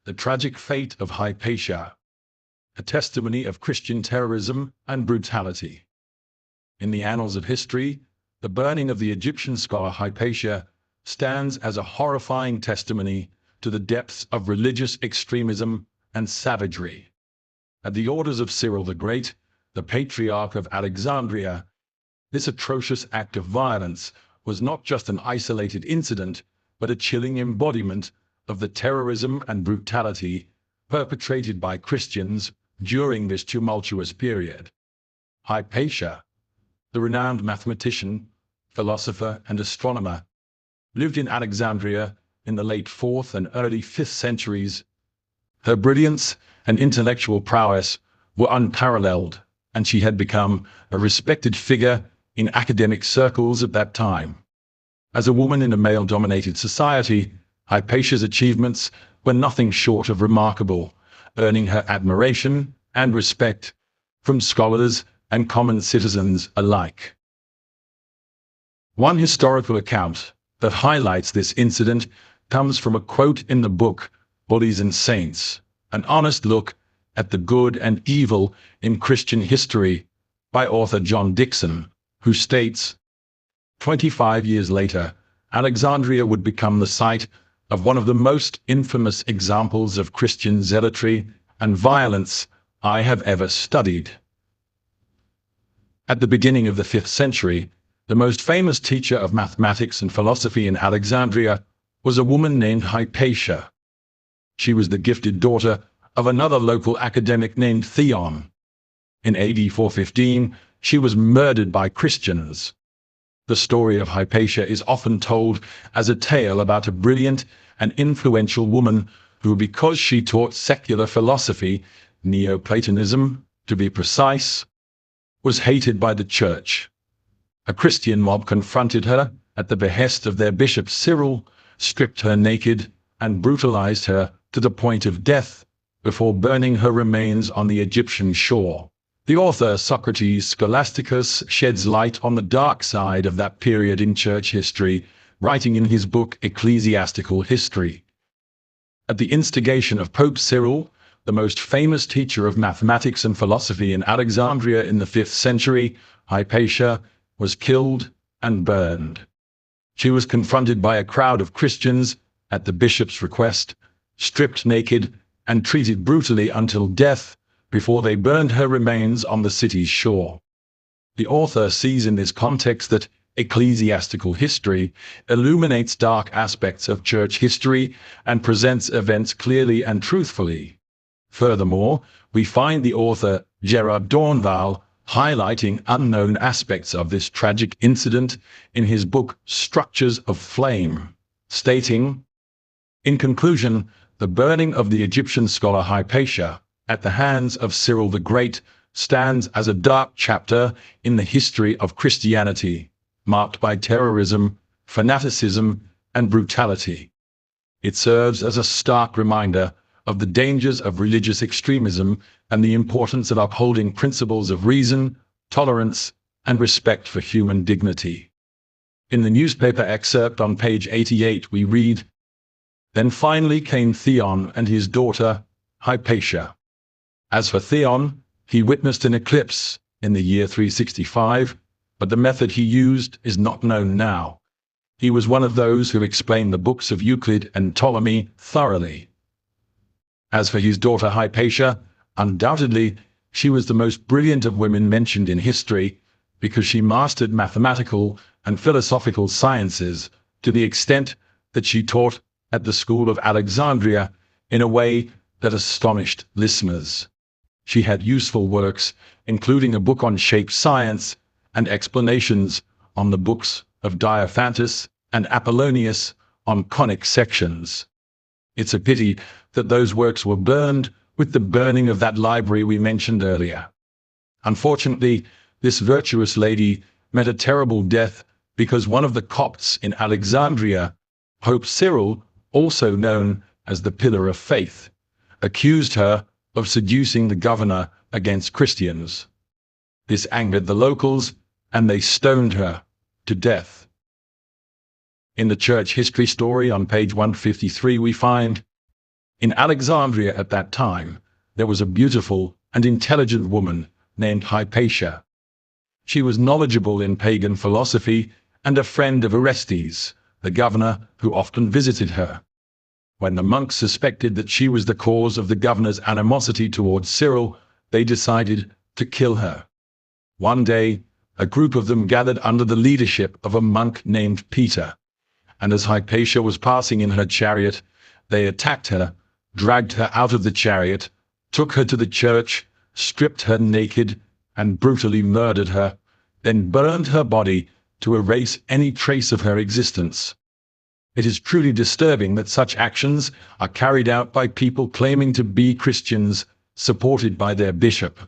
The Tragic Fate of Hypatia, a testimony of Christian terrorism and brutality. In the annals of history, the burning of the Egyptian scholar Hypatia stands as a horrifying testimony to the depths of religious extremism and savagery. At the orders of Cyril the Great, the Patriarch of Alexandria, this atrocious act of violence was not just an isolated incident, but a chilling embodiment of the terrorism and brutality perpetrated by Christians during this tumultuous period. Hypatia, the renowned mathematician, philosopher, and astronomer, lived in Alexandria in the late 4th and early 5th centuries. Her brilliance and intellectual prowess were unparalleled, and she had become a respected figure in academic circles at that time. As a woman in a male-dominated society, Hypatia's achievements were nothing short of remarkable, earning her admiration and respect from scholars and common citizens alike. One historical account that highlights this incident comes from a quote in the book Bullies and Saints, an honest look at the good and evil in Christian history by author John Dickson, who states, 25 years later, Alexandria would become the site of one of the most infamous examples of Christian zealotry and violence I have ever studied. At the beginning of the 5th century, the most famous teacher of mathematics and philosophy in Alexandria was a woman named Hypatia. She was the gifted daughter of another local academic named Theon. In AD 415, she was murdered by Christians. The story of Hypatia is often told as a tale about a brilliant and influential woman who, because she taught secular philosophy, Neoplatonism, to be precise, was hated by the church. A Christian mob confronted her at the behest of their bishop Cyril, stripped her naked, and brutalized her to the point of death before burning her remains on the Egyptian shore. The author Socrates Scholasticus sheds light on the dark side of that period in church history, writing in his book Ecclesiastical History. At the instigation of Pope Cyril, the most famous teacher of mathematics and philosophy in Alexandria in the 5th century, Hypatia was killed and burned. She was confronted by a crowd of Christians at the bishop's request, stripped naked, and treated brutally until death before they burned her remains on the city's shore. The author sees in this context that ecclesiastical history illuminates dark aspects of church history and presents events clearly and truthfully. Furthermore, we find the author Gerard Dornval highlighting unknown aspects of this tragic incident in his book Structures of Flame, stating, in conclusion, the burning of the Egyptian scholar Hypatia at the hands of Cyril the Great stands as a dark chapter in the history of Christianity, marked by terrorism, fanaticism, and brutality. It serves as a stark reminder of the dangers of religious extremism and the importance of upholding principles of reason, tolerance, and respect for human dignity. In the newspaper excerpt on page 88 we read, "Then finally came Theon and his daughter, Hypatia. As for Theon, he witnessed an eclipse in the year 365, but the method he used is not known now. He was one of those who explained the books of Euclid and Ptolemy thoroughly. As for his daughter Hypatia, undoubtedly, she was the most brilliant of women mentioned in history because she mastered mathematical and philosophical sciences to the extent that she taught at the school of Alexandria in a way that astonished listeners. She had useful works, including a book on shape science and explanations on the books of Diophantus and Apollonius on conic sections. It's a pity that those works were burned with the burning of that library we mentioned earlier. Unfortunately, this virtuous lady met a terrible death because one of the Copts in Alexandria, Pope Cyril, also known as the Pillar of Faith, accused her of seducing the governor against Christians. This angered the locals, and they stoned her to death. In the church history story on page 153 we find, In Alexandria at that time, there was a beautiful and intelligent woman named Hypatia. She was knowledgeable in pagan philosophy and a friend of Orestes, the governor, who often visited her. When the monks suspected that she was the cause of the governor's animosity towards Cyril, they decided to kill her. One day, a group of them gathered under the leadership of a monk named Peter, and as Hypatia was passing in her chariot, they attacked her, dragged her out of the chariot, took her to the church, stripped her naked, and brutally murdered her, then burned her body to erase any trace of her existence. It is truly disturbing that such actions are carried out by people claiming to be Christians, supported by their bishop.